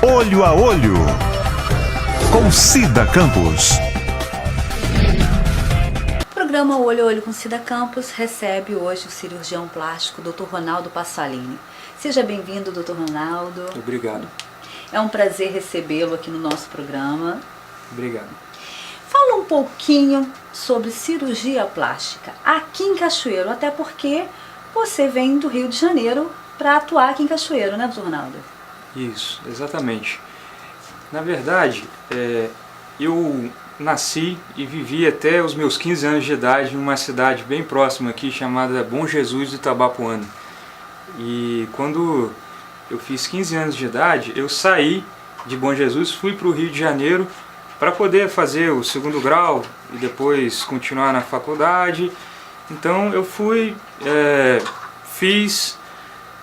Olho a Olho, com Cida Campos. O programa Olho a Olho com Cida Campos recebe hoje o cirurgião plástico Dr. Ronaldo Passalini. Seja bem-vindo, Dr. Ronaldo. Obrigado. É um prazer recebê-lo aqui no nosso programa. Obrigado. Fala um pouquinho sobre cirurgia plástica aqui em Cachoeiro, até porque você vem do Rio de Janeiro para atuar aqui em Cachoeiro, né, Dr. Ronaldo? Isso, exatamente. Na verdade, eu nasci e vivi até os meus 15 anos de idade em uma cidade bem próxima aqui chamada Bom Jesus de Itabapoana. E quando eu fiz 15 anos de idade, eu saí de Bom Jesus, fui para o Rio de Janeiro para poder fazer o segundo grau e depois continuar na faculdade. Então eu fui,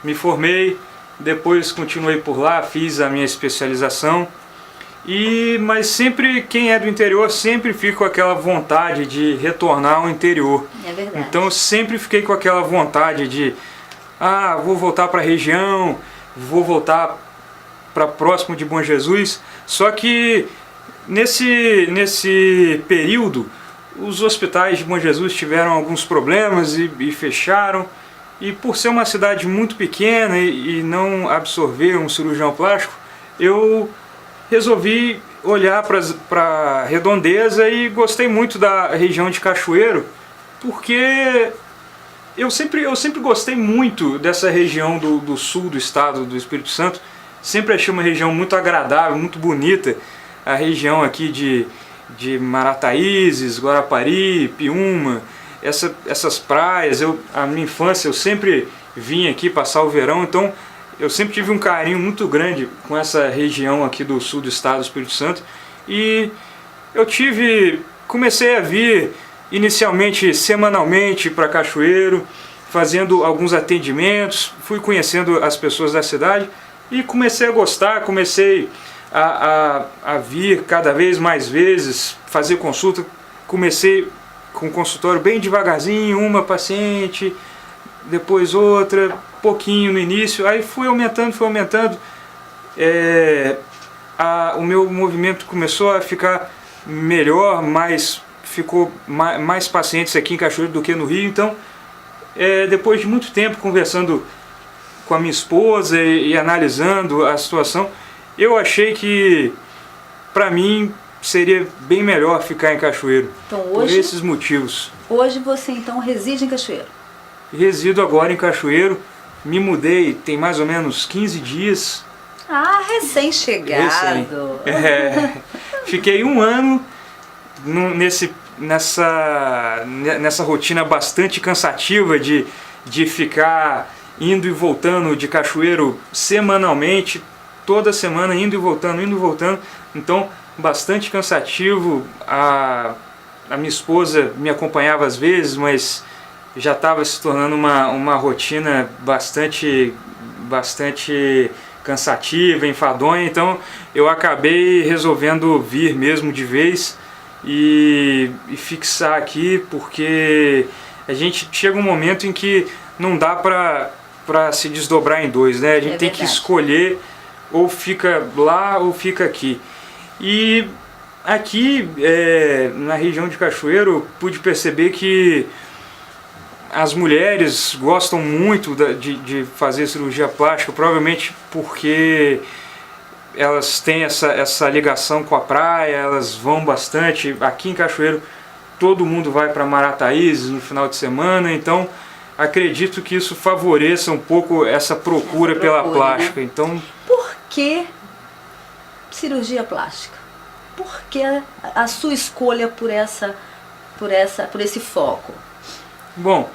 me formei, depois continuei por lá, fiz a minha especialização. Mas sempre, quem é do interior sempre fica com aquela vontade de retornar ao interior. É verdade. Então eu sempre fiquei com aquela vontade de, vou voltar para a região, vou voltar para próximo de Bom Jesus. Só que nesse período, os hospitais de Bom Jesus tiveram alguns problemas e fecharam. E por ser uma cidade muito pequena e não absorver um cirurgião plástico, eu resolvi olhar para a redondeza e gostei muito da região de Cachoeiro, porque eu sempre gostei muito dessa região do sul do estado do Espírito Santo. Sempre achei uma região muito agradável, muito bonita. A região aqui de Marataízes, Guarapari, Piúma, essas praias. A minha infância eu sempre vim aqui passar o verão, então eu sempre tive um carinho muito grande com essa região aqui do sul do estado do Espírito Santo. E eu comecei a vir inicialmente semanalmente para Cachoeiro, fazendo alguns atendimentos, fui conhecendo as pessoas da cidade e comecei a gostar, comecei a vir cada vez mais vezes, fazer consulta. Comecei com o consultório bem devagarzinho, uma paciente, depois outra, pouquinho no início, aí fui aumentando, o meu movimento começou a ficar melhor, ficou mais pacientes aqui em Cachoeiro do que no Rio. Então, depois de muito tempo conversando com a minha esposa e analisando a situação, eu achei que, para mim, seria bem melhor ficar em Cachoeiro, então, por esses motivos. Hoje você então reside em Cachoeiro? Resido agora em Cachoeiro, me mudei tem mais ou menos 15 dias. Recém-chegado! Fiquei um ano nessa rotina bastante cansativa de ficar indo e voltando de Cachoeiro semanalmente, toda semana indo e voltando, então bastante cansativo. A minha esposa me acompanhava às vezes, mas já estava se tornando uma rotina bastante cansativa, enfadonha. Então eu acabei resolvendo vir mesmo de vez e fixar aqui, porque a gente chega um momento em que não dá para se desdobrar em dois, né? A gente tem que escolher, ou fica lá ou fica aqui. E aqui na região de Cachoeiro eu pude perceber que as mulheres gostam muito de fazer cirurgia plástica, provavelmente porque elas têm essa ligação com a praia, elas vão bastante. Aqui em Cachoeiro todo mundo vai para Marataízes no final de semana, então acredito que isso favoreça um pouco essa procura pela plástica. Né? Então, por que cirurgia plástica? Por que a sua escolha por esse foco? Bom,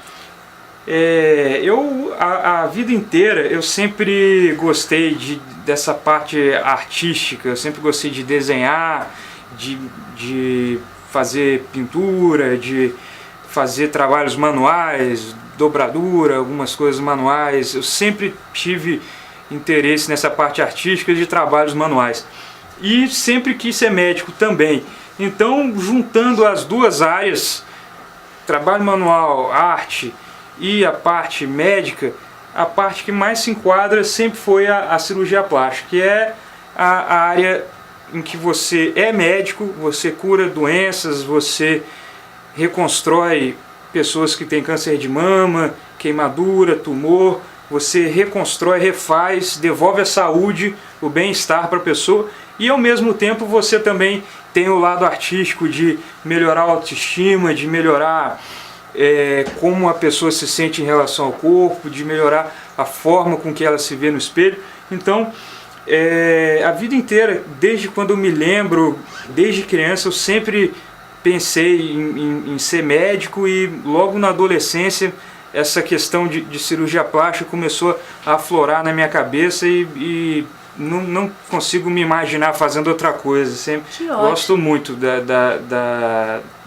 a vida inteira eu sempre gostei dessa parte artística. Eu sempre gostei de desenhar, de fazer pintura, de fazer trabalhos manuais, dobradura, algumas coisas manuais. Eu sempre tive interesse nessa parte artística de trabalhos manuais. E sempre quis ser médico também. Então, juntando as duas áreas, trabalho manual, arte e a parte médica, a parte que mais se enquadra sempre foi a cirurgia plástica, que é a área em que você é médico, você cura doenças, você reconstrói pessoas que têm câncer de mama, queimadura, tumor, você reconstrói, refaz, devolve a saúde, o bem-estar para a pessoa e ao mesmo tempo você também tem o lado artístico de melhorar a autoestima, de melhorar como a pessoa se sente em relação ao corpo, de melhorar a forma com que ela se vê no espelho. Então, a vida inteira, desde quando eu me lembro, desde criança, eu sempre pensei em ser médico e logo na adolescência essa questão de cirurgia plástica começou a aflorar na minha cabeça e não consigo me imaginar fazendo outra coisa. Sempre gosto muito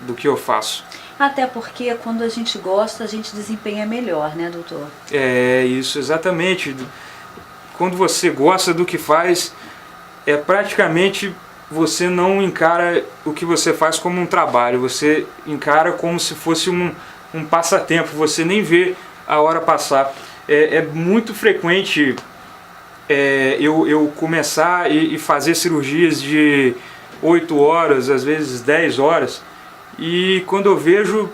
do que eu faço. Até porque quando a gente gosta, a gente desempenha melhor, né, doutor? É isso, exatamente. Quando você gosta do que faz, praticamente você não encara o que você faz como um trabalho, você encara como se fosse um passatempo, você nem vê a hora passar. É muito frequente eu começar e fazer cirurgias de 8 horas, às vezes 10 horas, e quando eu vejo,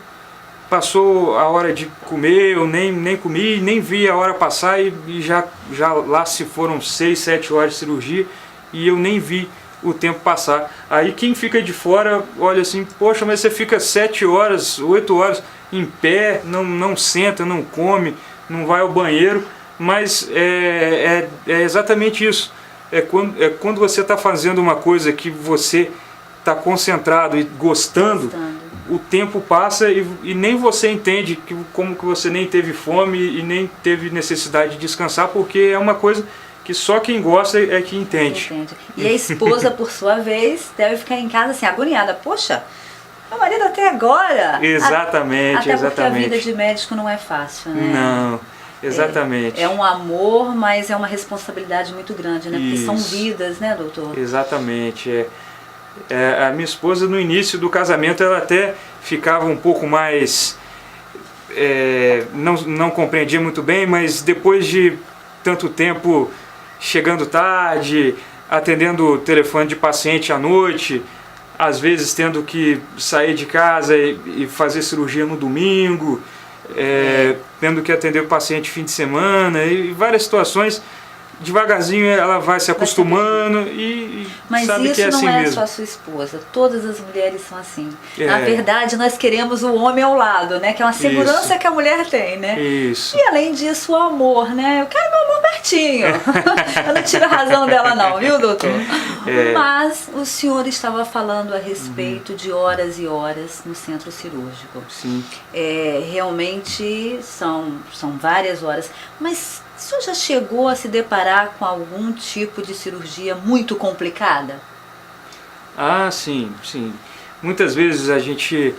passou a hora de comer, eu nem comi, nem vi a hora passar e já lá se foram 6, 7 horas de cirurgia e eu nem vi o tempo passar. Aí quem fica de fora olha assim, poxa, mas você fica 7 horas, 8 horas em pé, não senta, não come, não vai ao banheiro, mas é exatamente isso. Quando você está fazendo uma coisa que você está concentrado e gostando, o tempo passa e nem você entende como que você nem teve fome e nem teve necessidade de descansar, porque é uma coisa que só quem gosta é que entende. E a esposa, por sua vez, deve ficar em casa assim, agoniada. Poxa, meu marido até agora... Exatamente, até porque a vida de médico não é fácil, né? Não, exatamente. É um amor, mas é uma responsabilidade muito grande, né? Porque Isso. são vidas, né, doutor? Exatamente. A minha esposa, no início do casamento, ela até ficava um pouco mais... não compreendia muito bem, mas depois de tanto tempo chegando tarde, atendendo o telefone de paciente à noite, às vezes tendo que sair de casa e fazer cirurgia no domingo, tendo que atender o paciente fim de semana e várias situações, devagarzinho ela vai se acostumando e sabe que é assim mesmo. Mas isso não é só a sua esposa, todas as mulheres são assim. Na verdade, nós queremos o homem ao lado, né? Que é uma segurança que a mulher tem, né? Isso. E além disso, o amor, né? Eu quero meu amor pertinho. Eu não tiro a razão dela não, viu, doutor? Mas o senhor estava falando a respeito de horas e horas no centro cirúrgico. Sim. Realmente são várias horas, mas o senhor já chegou a se deparar com algum tipo de cirurgia muito complicada? Ah, sim. Muitas vezes a gente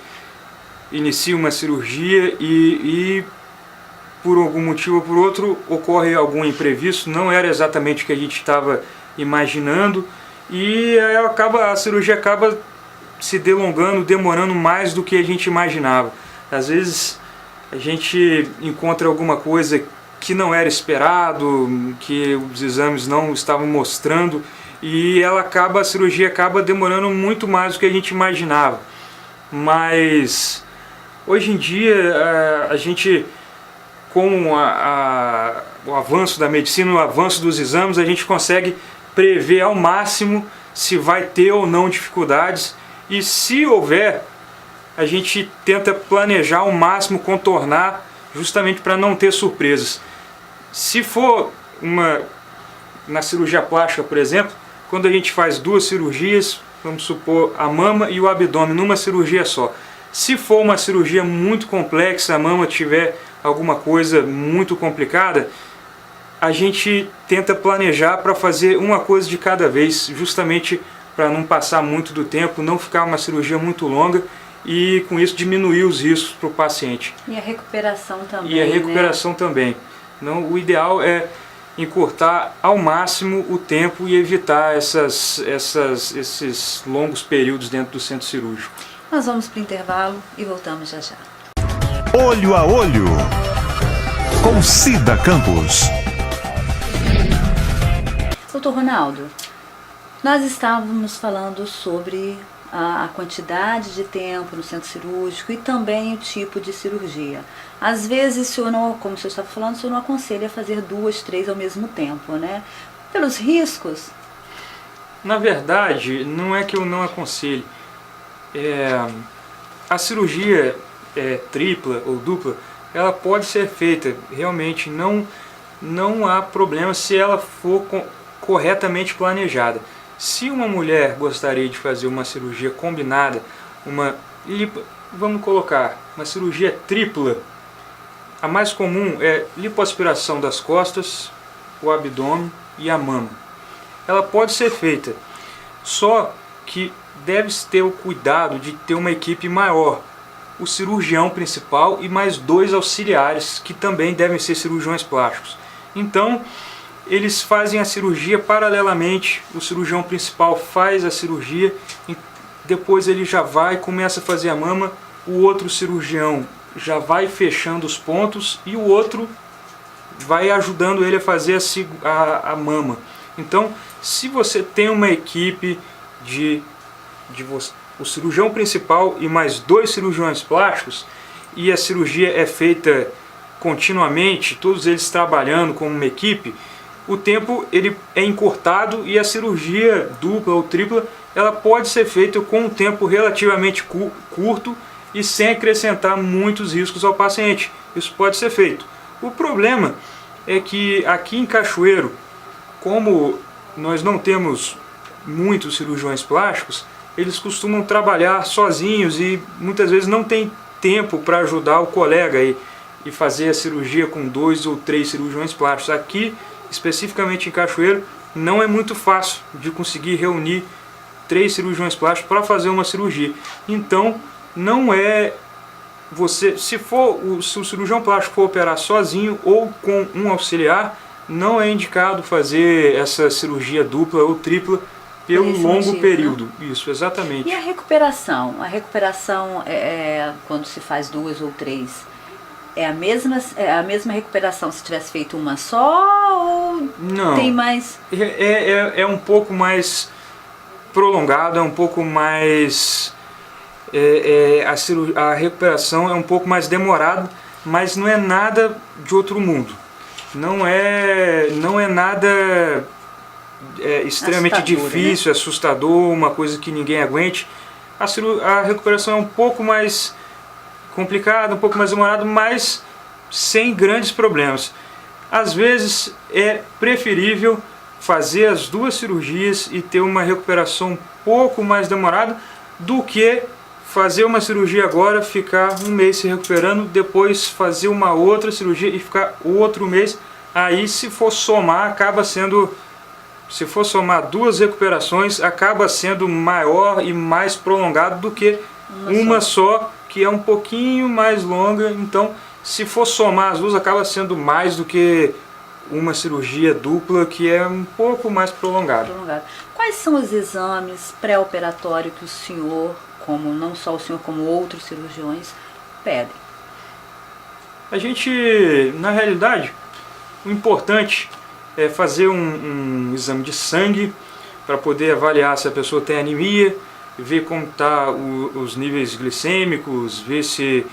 inicia uma cirurgia e por algum motivo ou por outro ocorre algum imprevisto, não era exatamente o que a gente estava imaginando e aí a cirurgia acaba se delongando, demorando mais do que a gente imaginava. Às vezes a gente encontra alguma coisa que não era esperado, que os exames não estavam mostrando e a cirurgia acaba demorando muito mais do que a gente imaginava. Mas hoje em dia a gente, com o avanço da medicina, o avanço dos exames, a gente consegue prever ao máximo se vai ter ou não dificuldades e se houver, a gente tenta planejar ao máximo, contornar, justamente para não ter surpresas. Se for na cirurgia plástica, por exemplo, quando a gente faz 2 cirurgias, vamos supor a mama e o abdômen numa cirurgia só. Se for uma cirurgia muito complexa, a mama tiver alguma coisa muito complicada, a gente tenta planejar para fazer uma coisa de cada vez, justamente para não passar muito do tempo, não ficar uma cirurgia muito longa e com isso diminuir os riscos para o paciente. E a recuperação também. E a recuperação também. Não, o ideal é encurtar ao máximo o tempo e evitar esses longos períodos dentro do centro cirúrgico. Nós vamos para o intervalo e voltamos já já. Olho a Olho, com Cida Campos. Doutor Ronaldo, Nós estávamos falando sobre a quantidade de tempo no centro cirúrgico e também o tipo de cirurgia. Às vezes, o senhor não, como o senhor estava falando, o senhor não aconselha a fazer 2, 3 ao mesmo tempo, né? Pelos riscos. Na verdade, não é que eu não aconselho. A cirurgia tripla ou dupla, ela pode ser feita. Realmente não há problema se ela for corretamente planejada. Se uma mulher gostaria de fazer uma cirurgia combinada, vamos colocar uma cirurgia tripla, a mais comum é lipoaspiração das costas, o abdômen e a mama. Ela pode ser feita, só que deve-se ter o cuidado de ter uma equipe maior. O cirurgião principal e mais 2 auxiliares, que também devem ser cirurgiões plásticos. Então, eles fazem a cirurgia paralelamente, o cirurgião principal faz a cirurgia, depois ele já vai, começa a fazer a mama, o outro cirurgião já vai fechando os pontos e o outro vai ajudando ele a fazer a mama. Então, se você tem uma equipe o cirurgião principal e mais 2 cirurgiões plásticos, e a cirurgia é feita continuamente, todos eles trabalhando como uma equipe, o tempo ele é encurtado e a cirurgia dupla ou tripla ela pode ser feita com um tempo relativamente curto e sem acrescentar muitos riscos ao paciente. Isso pode ser feito. O problema é que aqui em Cachoeiro, como nós não temos muitos cirurgiões plásticos, eles costumam trabalhar sozinhos e muitas vezes não tem tempo para ajudar o colega e fazer a cirurgia com 2 ou 3 cirurgiões plásticos. Aqui, especificamente em Cachoeiro, não é muito fácil de conseguir reunir 3 cirurgiões plásticos para fazer uma cirurgia. Então, não é se o cirurgião plástico for operar sozinho ou com um auxiliar, não é indicado fazer essa cirurgia dupla ou tripla pelo longo período. Né? Isso, exatamente. E a recuperação? A recuperação quando se faz 2 ou 3, é a mesma recuperação se tivesse feito uma só ou não, tem mais? É um pouco mais prolongado, é um pouco mais... a recuperação é um pouco mais demorada, mas não é nada de outro mundo. Não é nada extremamente assustador, difícil, né? Assustador, uma coisa que ninguém aguente. A recuperação é um pouco mais complicada, um pouco mais demorada, mas sem grandes problemas. Às vezes é preferível fazer as 2 cirurgias e ter uma recuperação um pouco mais demorada do que fazer uma cirurgia agora, ficar um mês se recuperando, depois fazer uma outra cirurgia e ficar outro mês. Aí, se for somar 2 recuperações, acaba sendo maior e mais prolongado do que uma só, que é um pouquinho mais longa. Então, se for somar as 2, acaba sendo mais do que uma cirurgia dupla, que é um pouco mais prolongada. Quais são os exames pré-operatórios que o senhor, não só o senhor, como outros cirurgiões, pedem? A gente, na realidade, o importante é fazer um exame de sangue para poder avaliar se a pessoa tem anemia, ver como está os níveis glicêmicos, ver se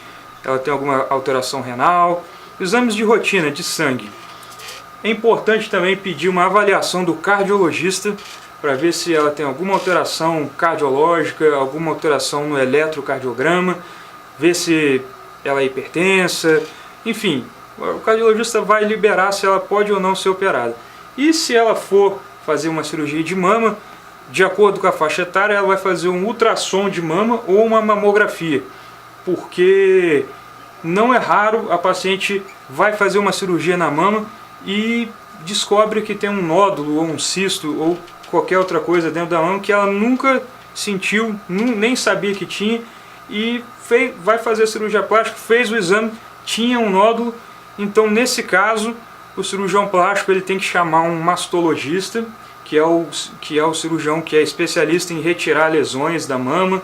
ela tem alguma alteração renal. Exames de rotina de sangue. É importante também pedir uma avaliação do cardiologista para ver se ela tem alguma alteração cardiológica, alguma alteração no eletrocardiograma, ver se ela é hipertensa, enfim, o cardiologista vai liberar se ela pode ou não ser operada. E se ela for fazer uma cirurgia de mama, de acordo com a faixa etária, ela vai fazer um ultrassom de mama ou uma mamografia, porque não é raro a paciente vai fazer uma cirurgia na mama e descobre que tem um nódulo ou um cisto ou qualquer outra coisa dentro da mama que ela nunca sentiu, nem sabia que tinha, e vai fazer a cirurgia plástica, fez o exame, tinha um nódulo. Então, nesse caso, o cirurgião plástico ele tem que chamar um mastologista, que é o cirurgião que é especialista em retirar lesões da mama,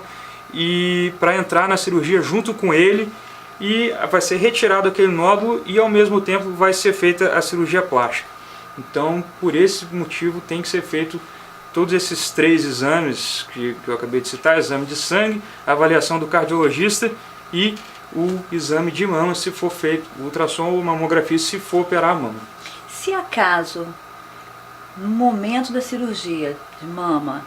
e para entrar na cirurgia junto com ele, e vai ser retirado aquele nódulo e ao mesmo tempo vai ser feita a cirurgia plástica. Então, por esse motivo, tem que ser feito todos esses 3 exames que eu acabei de citar, exame de sangue, avaliação do cardiologista e o exame de mama, se for feito, o ultrassom ou mamografia, se for operar a mama. Se acaso, no momento da cirurgia de mama,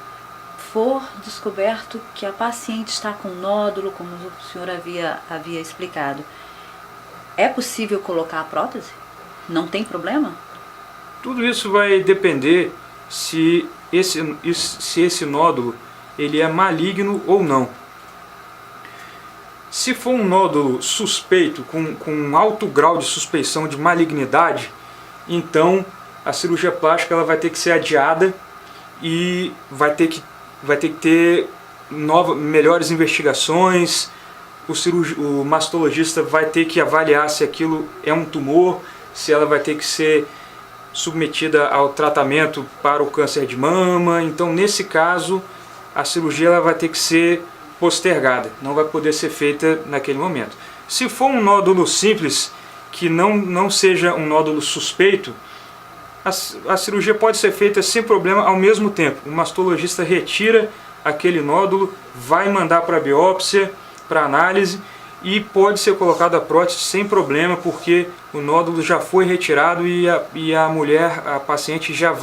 for descoberto que a paciente está com nódulo, como o senhor havia explicado, é possível colocar a prótese? Não tem problema? Tudo isso vai depender se esse nódulo ele é maligno ou não. Se for um nódulo suspeito, com um alto grau de suspeição de malignidade, então a cirurgia plástica ela vai ter que ser adiada e vai ter que ter melhores investigações. O mastologista vai ter que avaliar se aquilo é um tumor, se ela vai ter que ser submetida ao tratamento para o câncer de mama. Então, nesse caso, a cirurgia ela vai ter que ser postergada, não vai poder ser feita naquele momento. Se for um nódulo simples, que não seja um nódulo suspeito, a cirurgia pode ser feita sem problema ao mesmo tempo. O mastologista retira aquele nódulo, vai mandar para a biópsia, para análise, e pode ser colocada a prótese sem problema, porque o nódulo já foi retirado e a mulher, a paciente, já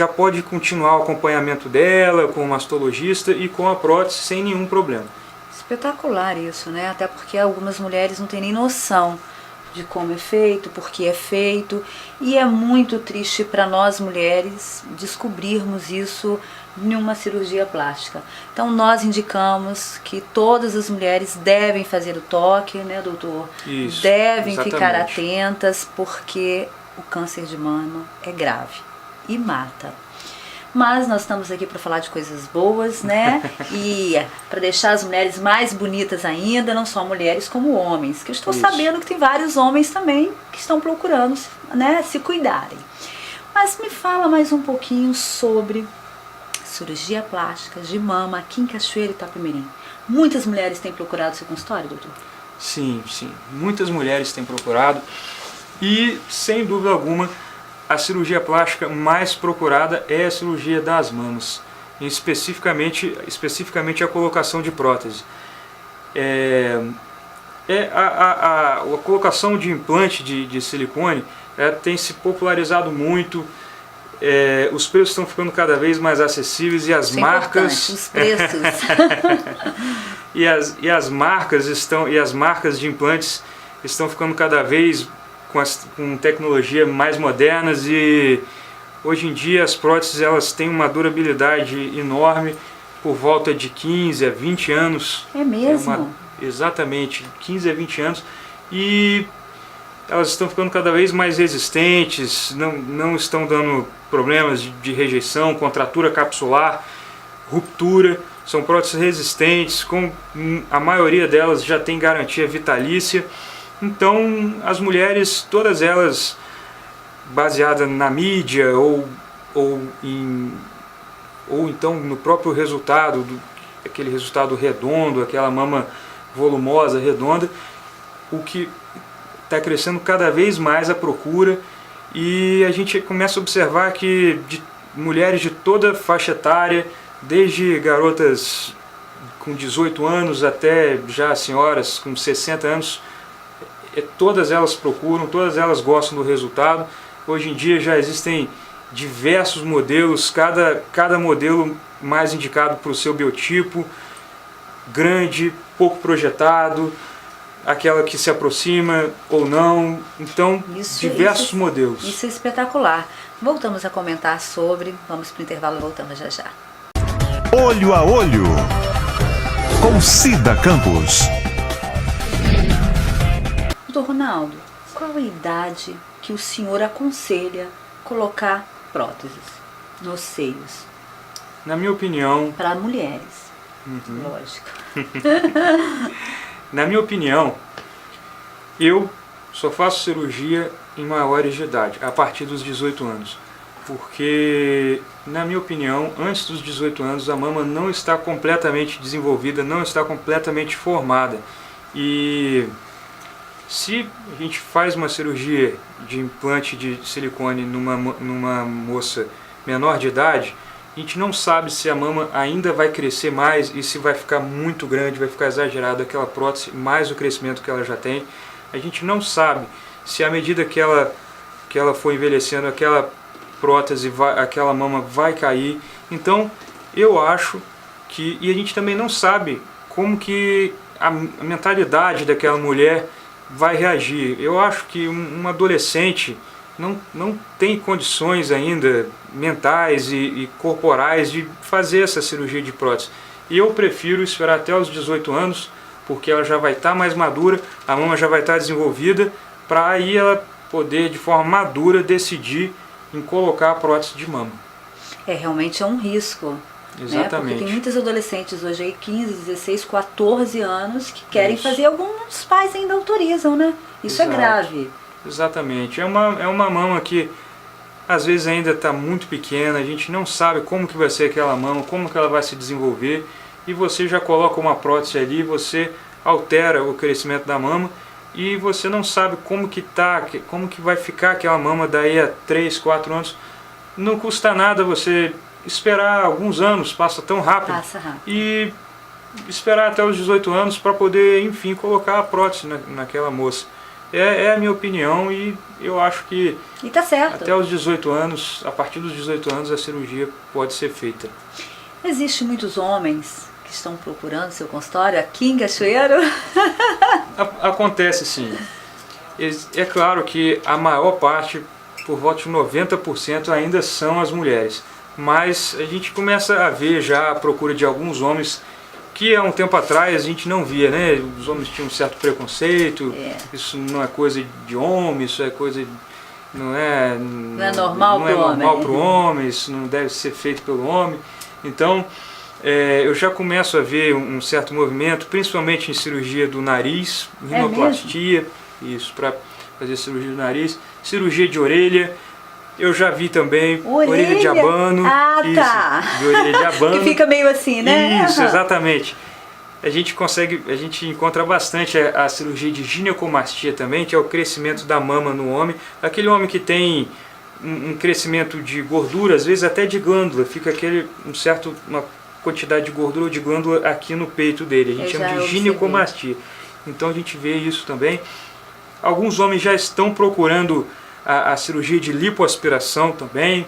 pode continuar o acompanhamento dela com o mastologista e com a prótese sem nenhum problema. Espetacular isso, né? Até porque algumas mulheres não têm nem noção de como é feito, por que é feito, e é muito triste para nós mulheres descobrirmos isso em uma cirurgia plástica. Então nós indicamos que todas as mulheres devem fazer o toque, né, doutor? Isso, devem exatamente. ficar atentas, porque o câncer de mama é grave e mata. Mas nós estamos aqui para falar de coisas boas, né? E para deixar as mulheres mais bonitas ainda, não só mulheres como homens. Que eu estou sabendo que tem vários homens também que estão procurando, né, se cuidarem. Mas me fala mais um pouquinho sobre cirurgia plástica de mama aqui em Cachoeira e Itapemirim. Muitas mulheres têm procurado seu consultório, doutor? Sim, sim. Muitas mulheres têm procurado e, sem dúvida alguma, a cirurgia plástica mais procurada é a cirurgia das mamas, e especificamente a colocação de prótese. A colocação de implante de silicone tem se popularizado muito, os preços estão ficando cada vez mais acessíveis e as marcas... Os preços. e as marcas de implantes estão ficando cada vez com tecnologia mais modernas, e hoje em dia as próteses elas têm uma durabilidade enorme, por volta de 15 a 20 anos. É mesmo? Exatamente, 15 a 20 anos, e elas estão ficando cada vez mais resistentes, não estão dando problemas de rejeição, contratura capsular, ruptura. São próteses resistentes, a maioria delas já tem garantia vitalícia. Então, as mulheres, todas elas baseadas na mídia ou então no próprio resultado, aquele resultado redondo, aquela mama volumosa, redonda, o que está crescendo cada vez mais a procura, e a gente começa a observar que mulheres de toda faixa etária, desde garotas com 18 anos até já senhoras com 60 anos, todas elas procuram, todas elas gostam do resultado. Hoje em dia já existem diversos modelos, cada modelo mais indicado para o seu biotipo, grande, pouco projetado, aquela que se aproxima ou não. Então, diversos modelos. Isso é espetacular. Voltamos a comentar sobre, vamos para o intervalo e voltamos já já. Olho a Olho, com Cida Campos. Doutor Ronaldo, qual a idade que o senhor aconselha colocar próteses nos seios? Na minha opinião... Para mulheres, lógico. Na minha opinião, eu só faço cirurgia em maiores de idade, a partir dos 18 anos. Porque, na minha opinião, antes dos 18 anos a mama não está completamente desenvolvida, não está completamente formada. E se a gente faz uma cirurgia de implante de silicone numa moça menor de idade, A gente não sabe se a mama ainda vai crescer mais e se vai ficar muito grande, vai ficar exagerado aquela prótese, mais o crescimento que ela já tem. A gente não sabe se à medida que ela for envelhecendo, aquela prótese, aquela mama vai cair. Então, eu acho que... E a gente também não sabe como que a mentalidade daquela mulher vai reagir. Eu acho que uma adolescente não tem condições ainda mentais e corporais de fazer essa cirurgia de prótese. E eu prefiro esperar até os 18 anos, porque ela já vai estar mais madura, a mama já vai estar desenvolvida, para aí ela poder de forma madura decidir em colocar a prótese de mama. Realmente é um risco. Né? Porque tem muitas adolescentes hoje aí, 15, 16, 14 anos, que querem fazer, alguns pais ainda autorizam, né? Isso é grave. Exatamente. É uma mama que às vezes ainda está muito pequena, a gente não sabe como que vai ser aquela mama, como que ela vai se desenvolver, e você já coloca uma prótese ali, você altera o crescimento da mama, e você não sabe como que vai ficar aquela mama daí a 3, 4 anos. Não custa nada você esperar alguns anos, passa tão rápido, e esperar até os 18 anos para poder, enfim, colocar a prótese naquela moça. É a minha opinião, e eu acho que tá certo. Até os 18 anos, a partir dos 18 anos, a cirurgia pode ser feita. Existem muitos homens que estão procurando seu consultório aqui em Cachoeiro? Acontece sim. É claro que a maior parte, por volta de 90%, ainda são as mulheres. Mas a gente começa a ver já a procura de alguns homens que há um tempo atrás a gente não via, né? Os homens tinham um certo preconceito, isso não é coisa de homem, isso é coisa... Não é normal para o homem, isso não deve ser feito pelo homem. Então, eu já começo a ver um certo movimento, principalmente em cirurgia do nariz, rinoplastia, isso, para fazer cirurgia do nariz, cirurgia de orelha. Eu já vi também orelha de abano. Isso, de orelha de abano. Que fica meio assim, né? Isso, exatamente. A gente encontra bastante a cirurgia de ginecomastia também, que é o crescimento da mama no homem. Aquele homem que tem um crescimento de gordura, às vezes até de glândula, fica uma quantidade de gordura ou de glândula aqui no peito dele. A gente chama de ginecomastia. Então a gente vê isso também. Alguns homens já estão procurando a cirurgia de lipoaspiração também.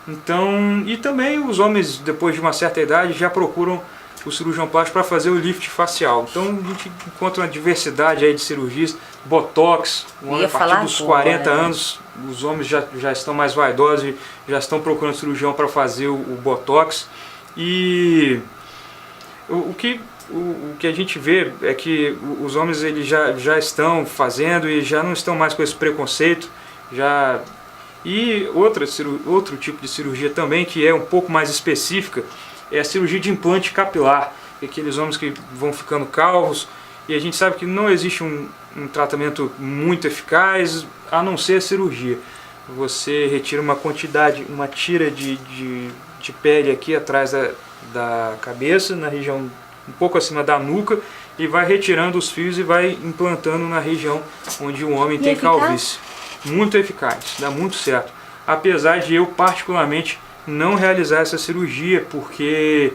Então, e também os homens, depois de uma certa idade, já procuram o cirurgião plástico para fazer o lift facial. Então a gente encontra uma diversidade aí de cirurgias, botox, a partir dos 40 anos, os homens já estão mais vaidosos e já estão procurando cirurgião para fazer o botox. E o que a gente vê é que os homens eles já estão fazendo e já não estão mais com esse preconceito. E outro tipo de cirurgia também, que é um pouco mais específica, é a cirurgia de implante capilar. Aqueles homens que vão ficando calvos, e a gente sabe que não existe um tratamento muito eficaz, a não ser a cirurgia. Você retira uma tira de pele aqui atrás da cabeça, na região um pouco acima da nuca, e vai retirando os fios e vai implantando na região onde o homem tem calvície. Muito eficaz, dá muito certo. Apesar de eu particularmente não realizar essa cirurgia, porque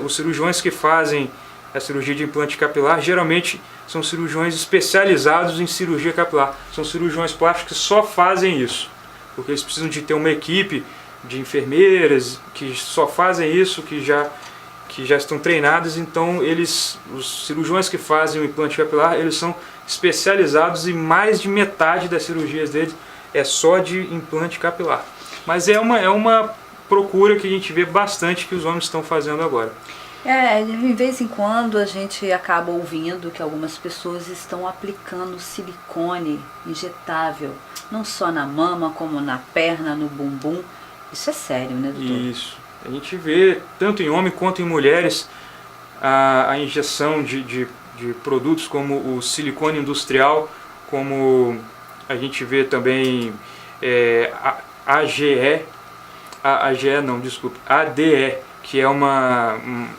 os cirurgiões que fazem a cirurgia de implante capilar geralmente são cirurgiões especializados em cirurgia capilar. São cirurgiões plásticos que só fazem isso, porque eles precisam de ter uma equipe de enfermeiras que só fazem isso, que já estão treinadas. Então os cirurgiões que fazem o implante capilar, eles são especializados, e mais de metade das cirurgias deles é só de implante capilar. Mas é uma procura que a gente vê bastante que os homens estão fazendo agora. De vez em quando a gente acaba ouvindo que algumas pessoas estão aplicando silicone injetável, não só na mama, como na perna, no bumbum. Isso é sério, né, doutor? Isso. A gente vê, tanto em homem quanto em mulheres, a injeção de produtos como o silicone industrial, como a gente vê também ADE, que é um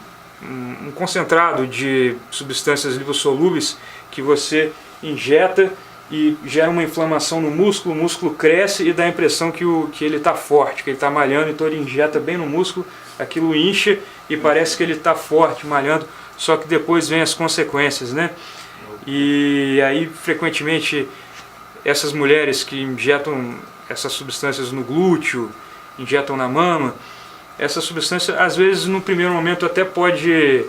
concentrado de substâncias lipossolúveis que você injeta e gera uma inflamação no músculo, o músculo cresce e dá a impressão que ele está forte, que ele está malhando, então ele injeta bem no músculo, aquilo incha e parece que ele está forte, malhando, só que depois vem as consequências, né? E aí, frequentemente, essas mulheres que injetam essas substâncias no glúteo, injetam na mama, essa substância, às vezes, no primeiro momento até pode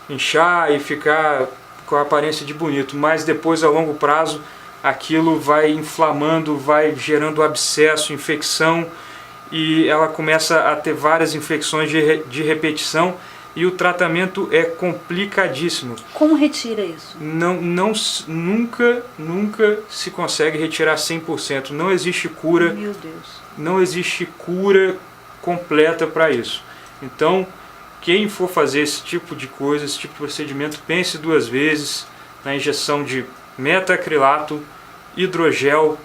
inchar e ficar com a aparência de bonito, mas depois, a longo prazo, aquilo vai inflamando, vai gerando abscesso, infecção, e ela começa a ter várias infecções de repetição, e o tratamento é complicadíssimo. Como retira isso? Nunca se consegue retirar 100%. Não existe cura. Meu Deus. Não existe cura completa para isso. Então, quem for fazer esse tipo de coisa, esse tipo de procedimento, pense duas vezes na injeção de metacrilato, hidrogel,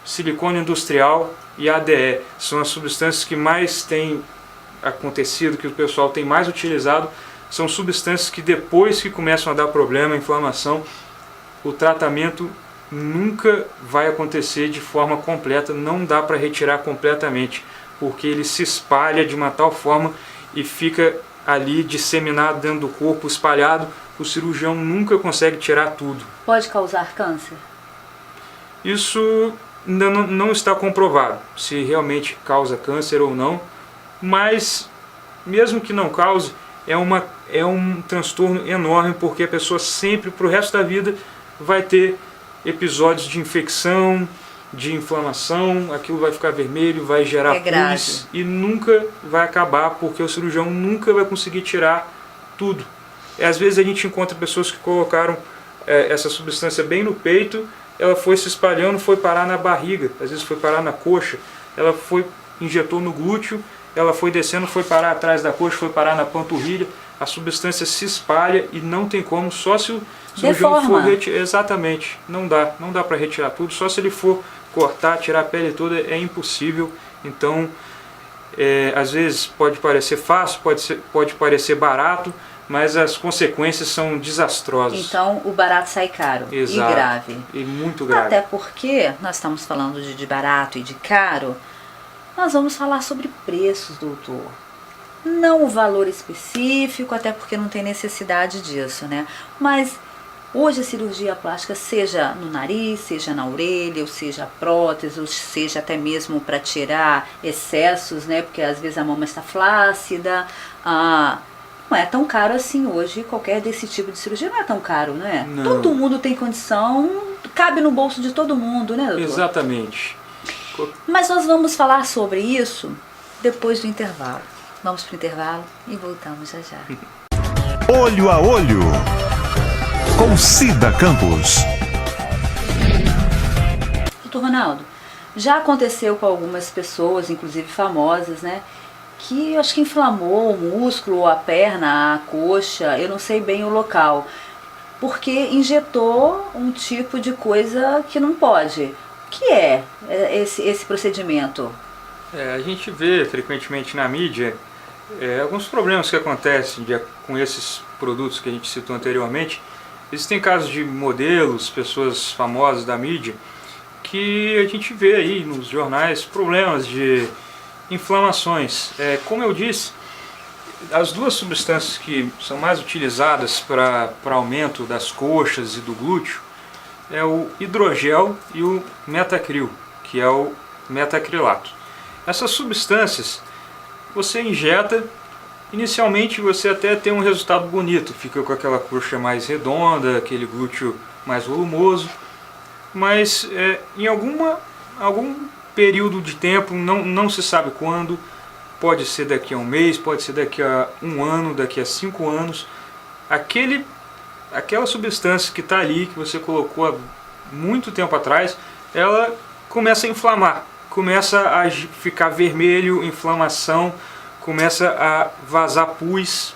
silicone industrial e ADE. São as substâncias que mais têm acontecido, que o pessoal tem mais utilizado. São substâncias que depois que começam a dar problema, inflamação, o tratamento nunca vai acontecer de forma completa, não dá para retirar completamente, porque ele se espalha de uma tal forma e fica ali disseminado dentro do corpo, espalhado, o cirurgião nunca consegue tirar tudo. Pode causar câncer? Isso ainda não está comprovado, se realmente causa câncer ou não, mas mesmo que não cause, é um transtorno enorme, porque a pessoa sempre, para o resto da vida, vai ter episódios de infecção, de inflamação, aquilo vai ficar vermelho, vai gerar pus e nunca vai acabar, porque o cirurgião nunca vai conseguir tirar tudo. Às vezes a gente encontra pessoas que colocaram essa substância bem no peito, ela foi se espalhando, foi parar na barriga, às vezes foi parar na coxa, ela injetou no glúteo, ela foi descendo, foi parar atrás da coxa, foi parar na panturrilha, a substância se espalha e não tem como, só se o cirurgião for retirar. Exatamente, não dá para retirar tudo, só se ele for cortar, tirar a pele toda, é impossível. Então, às vezes pode parecer fácil, pode parecer barato, mas as consequências são desastrosas. Então o barato sai caro. Exato. E grave. E muito grave. Até porque nós estamos falando de barato e de caro, nós vamos falar sobre preços, doutor. Não o valor específico, até porque não tem necessidade disso, né? Mas hoje a cirurgia plástica, seja no nariz, seja na orelha, ou seja a prótese, ou seja até mesmo para tirar excessos, né? Porque às vezes a mama está flácida, não é tão caro assim hoje, qualquer desse tipo de cirurgia não é tão caro, né? Não. Todo mundo tem condição, cabe no bolso de todo mundo, né, doutor? Exatamente. Mas nós vamos falar sobre isso depois do intervalo. Vamos para o intervalo e voltamos já já. Olho a Olho, com Cida Campos. Doutor Ronaldo, já aconteceu com algumas pessoas, inclusive famosas, né? Que eu acho que inflamou o músculo, a perna, a coxa, eu não sei bem o local, porque injetou um tipo de coisa que não pode. O que é esse procedimento? A gente vê frequentemente na mídia alguns problemas que acontecem com esses produtos que a gente citou anteriormente. Existem casos de modelos, pessoas famosas da mídia, que a gente vê aí nos jornais problemas de inflamações. Como eu disse, as duas substâncias que são mais utilizadas para aumento das coxas e do glúteo é o hidrogel e o metacril, que é o metacrilato. Essas substâncias você injeta, inicialmente você até tem um resultado bonito, fica com aquela coxa mais redonda, aquele glúteo mais volumoso, mas em algum período de tempo, não se sabe quando, pode ser daqui a um mês, pode ser daqui a um ano, daqui a 5 anos, aquela substância que está ali, que você colocou há muito tempo atrás, ela começa a inflamar, começa a ficar vermelho, inflamação, começa a vazar pus,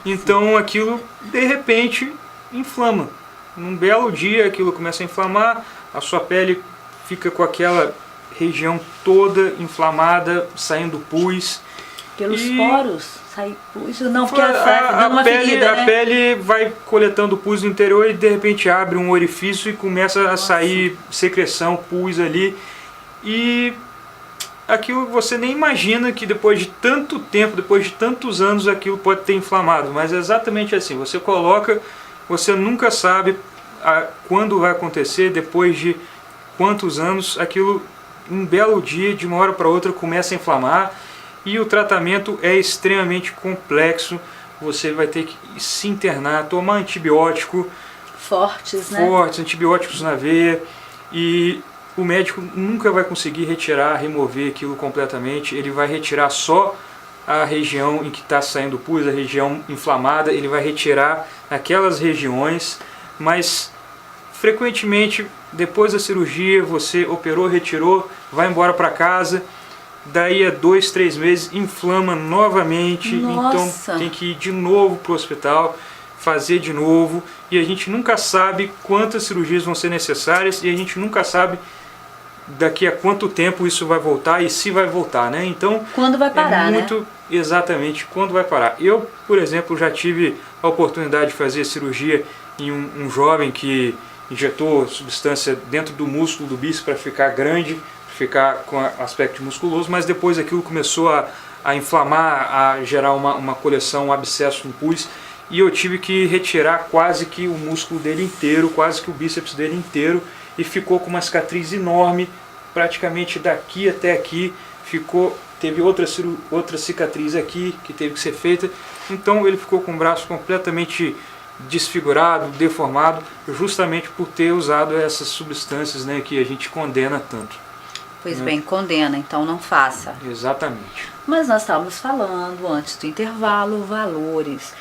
então aquilo de repente inflama. Num belo dia aquilo começa a inflamar, a sua pele fica com aquela região toda inflamada, saindo pus, Pelos poros, sai pus. Não, porque dando uma ferida, né? A pele vai coletando pus no interior e de repente abre um orifício e começa a sair secreção, pus ali. E aquilo você nem imagina que depois de tanto tempo, depois de tantos anos, aquilo pode ter inflamado. Mas é exatamente assim, você coloca, você nunca sabe quando vai acontecer, depois de quantos anos, aquilo um belo dia, de uma hora para outra, começa a inflamar. E o tratamento é extremamente complexo, você vai ter que se internar, tomar antibiótico. Fortes, né? Fortes, antibióticos na veia. E o médico nunca vai conseguir remover aquilo completamente, ele vai retirar só a região em que está saindo pus, a região inflamada, ele vai retirar aquelas regiões, mas frequentemente depois da cirurgia você operou, retirou, vai embora para casa, daí a 2, 3 meses inflama novamente. Nossa. Então tem que ir de novo para o hospital, fazer de novo, e a gente nunca sabe quantas cirurgias vão ser necessárias e a gente nunca sabe daqui a quanto tempo isso vai voltar e se vai voltar, né? Então, quando vai parar, né? Exatamente, quando vai parar. Eu, por exemplo, já tive a oportunidade de fazer cirurgia em um jovem que injetou substância dentro do músculo do bíceps para ficar grande, ficar com aspecto musculoso, mas depois aquilo começou a inflamar, a gerar uma coleção, um abscesso no pus, e eu tive que retirar quase que o músculo dele inteiro, quase que o bíceps dele inteiro, e ficou com uma cicatriz enorme, praticamente daqui até aqui, teve outra cicatriz aqui que teve que ser feita, então ele ficou com o braço completamente desfigurado, deformado, justamente por ter usado essas substâncias, né, que a gente condena tanto. Pois bem, condena, então não faça. Exatamente. Mas nós estávamos falando antes do intervalo, valores.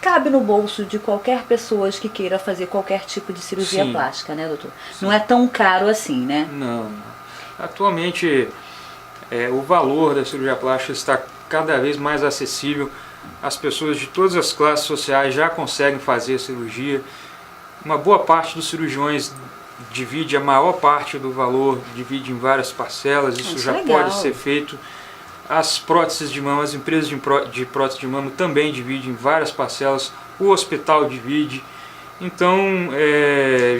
Cabe no bolso de qualquer pessoa que queira fazer qualquer tipo de cirurgia Sim. plástica, né, doutor? Sim. Não é tão caro assim, né? Não. Atualmente, o valor da cirurgia plástica está cada vez mais acessível. As pessoas de todas as classes sociais já conseguem fazer a cirurgia. Uma boa parte dos cirurgiões divide a maior parte do valor, divide em várias parcelas, isso já pode ser feito. As próteses de mama, as empresas de prótese de mama também dividem em várias parcelas, o hospital divide, então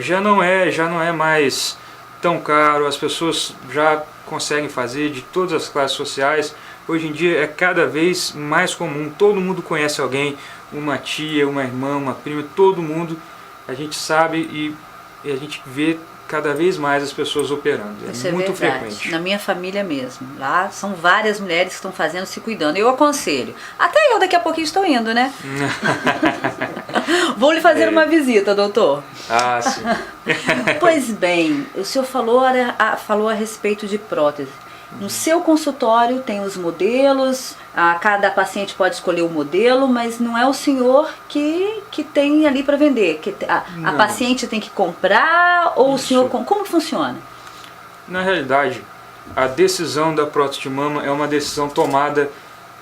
já não é mais tão caro, as pessoas já conseguem fazer de todas as classes sociais. Hoje em dia é cada vez mais comum, todo mundo conhece alguém, uma tia, uma irmã, uma prima, todo mundo, a gente sabe e a gente vê cada vez mais as pessoas operando. Isso é muito verdade. frequente. Na minha família mesmo. Lá são várias mulheres que estão fazendo, se cuidando. Eu aconselho. Até eu daqui a pouquinho estou indo, né? Vou lhe fazer uma visita, doutor. Ah, sim. Pois bem, o senhor falou a respeito de prótese. No seu consultório tem os modelos, cada paciente pode escolher o modelo, mas não é o senhor que tem ali para vender. A paciente tem que comprar ou o senhor... Como funciona? Na realidade, a decisão da prótese de mama é uma decisão tomada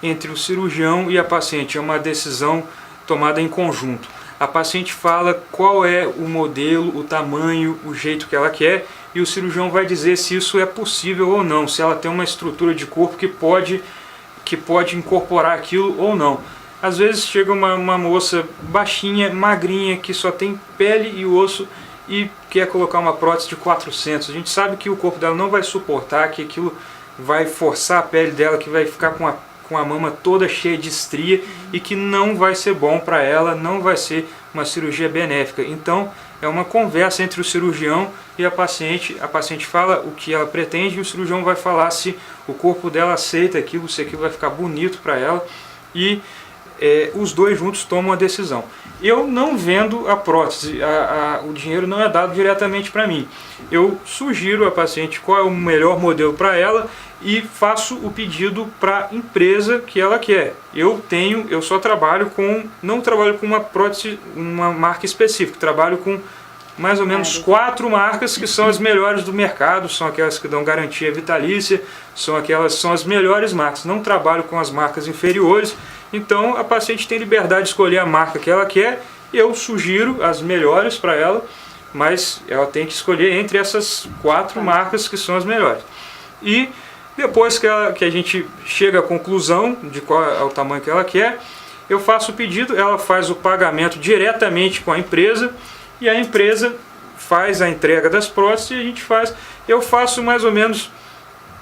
entre o cirurgião e a paciente, é uma decisão tomada em conjunto. A paciente fala qual é o modelo, o tamanho, o jeito que ela quer, e o cirurgião vai dizer se isso é possível ou não, se ela tem uma estrutura de corpo que pode incorporar aquilo ou não. Às vezes chega uma moça baixinha, magrinha, que só tem pele e osso e quer colocar uma prótese de 400. A gente sabe que o corpo dela não vai suportar, que aquilo vai forçar a pele dela, que vai ficar com a mama toda cheia de estria e que não vai ser bom para ela, não vai ser uma cirurgia benéfica. Então é uma conversa entre o cirurgião e a paciente fala o que ela pretende e o cirurgião vai falar se o corpo dela aceita aquilo, se aquilo vai ficar bonito para ela, e os dois juntos tomam a decisão. Eu não vendo a prótese, o dinheiro não é dado diretamente para mim. Eu sugiro à paciente qual é o melhor modelo para ela e faço o pedido para a empresa que ela quer. Eu só trabalho não trabalho com uma prótese, uma marca específica, trabalho com mais ou menos 4 marcas que são as melhores do mercado, são aquelas que dão garantia vitalícia, são as melhores marcas. Não trabalho com as marcas inferiores, então a paciente tem liberdade de escolher a marca que ela quer, eu sugiro as melhores para ela, mas ela tem que escolher entre essas 4 marcas que são as melhores. E Depois que a gente chega à conclusão de qual é o tamanho que ela quer, eu faço o pedido, ela faz o pagamento diretamente com a empresa e a empresa faz a entrega das próteses e a gente eu faço mais ou menos,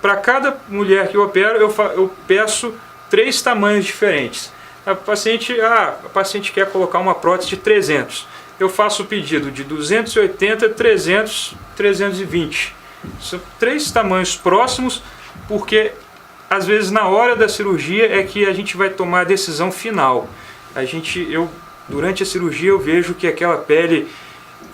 para cada mulher que eu opero, eu peço 3 tamanhos diferentes. A paciente quer colocar uma prótese de 300. Eu faço o pedido de 280, 300, 320. São 3 tamanhos próximos, porque às vezes na hora da cirurgia é que a gente vai tomar a decisão final. Durante a cirurgia eu vejo que aquela pele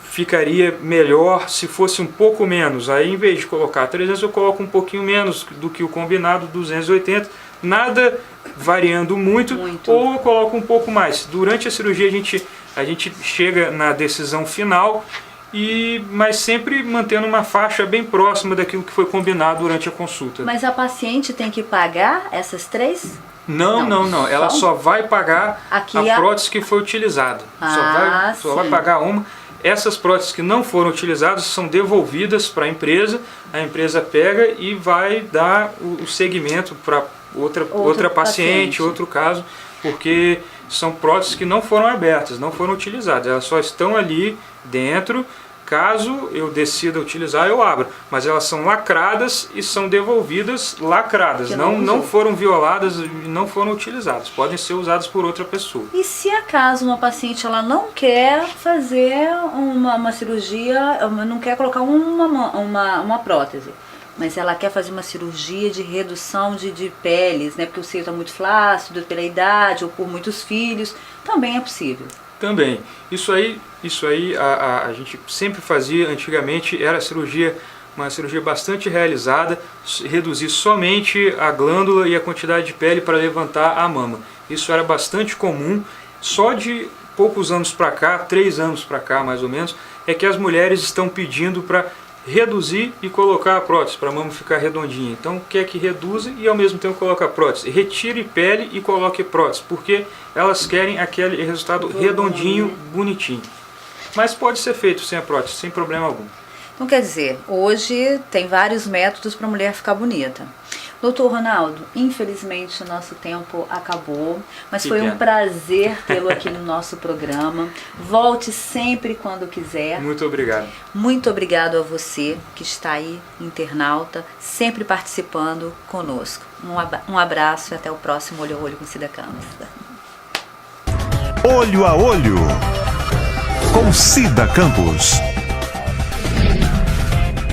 ficaria melhor se fosse um pouco menos. Aí, em vez de colocar 300, eu coloco um pouquinho menos do que o combinado, 280, nada variando muito. Ou eu coloco um pouco mais. Durante a cirurgia a gente chega na decisão final, mas sempre mantendo uma faixa bem próxima daquilo que foi combinado durante a consulta. Mas a paciente tem que pagar essas 3? Não. Ela só vai pagar a prótese que foi utilizada. Só vai pagar uma. Essas próteses que não foram utilizadas são devolvidas para a empresa pega e vai dar o segmento para outra paciente, outro caso, porque são próteses que não foram abertas, não foram utilizadas, elas só estão ali dentro. Caso eu decida utilizar, eu abro. Mas elas são lacradas e são devolvidas lacradas. Não foram violadas e não foram utilizadas. Podem ser usadas por outra pessoa. E se acaso uma paciente ela não quer fazer uma cirurgia, não quer colocar uma prótese, mas ela quer fazer uma cirurgia de redução de peles, né? Porque o seio está muito flácido pela idade ou por muitos filhos, também é possível. Também. Isso aí a gente sempre fazia antigamente, era uma cirurgia bastante realizada, reduzir somente a glândula e a quantidade de pele para levantar a mama. Isso era bastante comum. Só de poucos anos para cá, 3 anos para cá mais ou menos, é que as mulheres estão pedindo para reduzir e colocar a prótese, para a mama ficar redondinha. Então quer que reduza e ao mesmo tempo coloque a prótese. Retire pele e coloque prótese, porque elas querem aquele resultado redondinho, bonitinho. Mas pode ser feito sem a prótese, sem problema algum. Então quer dizer, hoje tem vários métodos para a mulher ficar bonita. Doutor Ronaldo, infelizmente o nosso tempo acabou, mas foi um prazer tê-lo aqui no nosso programa. Volte sempre quando quiser. Muito obrigado. Muito obrigado a você que está aí, internauta, sempre participando conosco. Um abraço e até o próximo Olho a Olho com Cida Campos. Olho a Olho com Cida Campos.